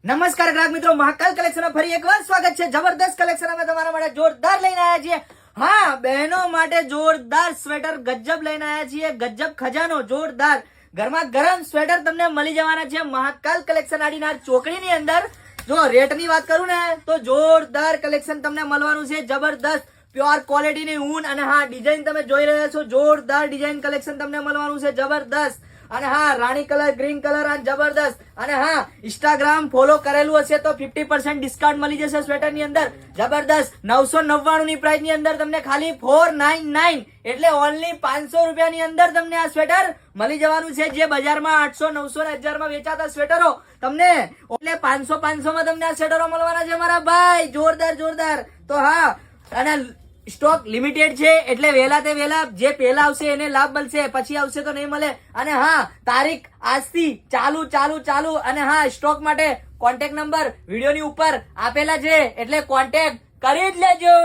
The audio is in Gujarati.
નમસ્કાર ગ્રાહક મિત્રો, મહાકાલ કલેક્શનમાં ફરી એકવાર સ્વાગત છે। જબરદસ્ત કલેક્શન અમે તમારા માટે જોરદાર લઈને આવ્યા છીએ। હા, બહેનો માટે જોરદાર સ્વેટર ગજબ લઈને આવ્યા છીએ। ગજબ ખજાનો જોરદાર ગરમા ગરમ સ્વેટર તમને મળી જવાના છે મહાકાલ કલેક્શન આડીનાર ચોકડીની અંદર। જો રેટની વાત કરું ને તો જોરદાર કલેક્શન તમને મળવાનું છે। જબરદસ્ત પ્યોર ક્વોલિટીની ઊન અને હા ડિઝાઇન તમે જોઈ રહ્યા છો, જોરદાર ડિઝાઇન કલેક્શન તમને મળવાનું છે જબરદસ્ત। અને હા રાણી કલર, ગ્રીન કલર આ જબરદસ્ત। અને હા ઇન્સ્ટાગ્રામ ફોલો કરેલું હશે તો 50% ડિસ્કાઉન્ટ મળી જશે સ્વેટર ની અંદર જબરદસ્ત। 999 ની પ્રાઇસ ની અંદર તમને ખાલી 499 એટલે ઓનલી 500 રૂપિયા ની અંદર તમને આ સ્વેટર મળી જવાનું છે। જે બજારમાં 800, 900 ને 1000 માં વેચાતા સ્વેટરો તમને એટલે 500 માં તમને આ સ્વેટરો મળવાના છે મારા ભાઈ। જોરદાર। તો હા અને સ્ટોક લિમિટેડ છે એટલે વહેલા તે વહેલા જે પહેલા આવશે એને લાભ મળશે, પછી આવશે તો નહીં મળે। અને હા તારીખ આજથી ચાલુ અને હા સ્ટોક માટે કોન્ટેક્ટ નંબર વિડીયોની ઉપર આપેલા છે એટલે કોન્ટેક્ટ કરી જ લેજો।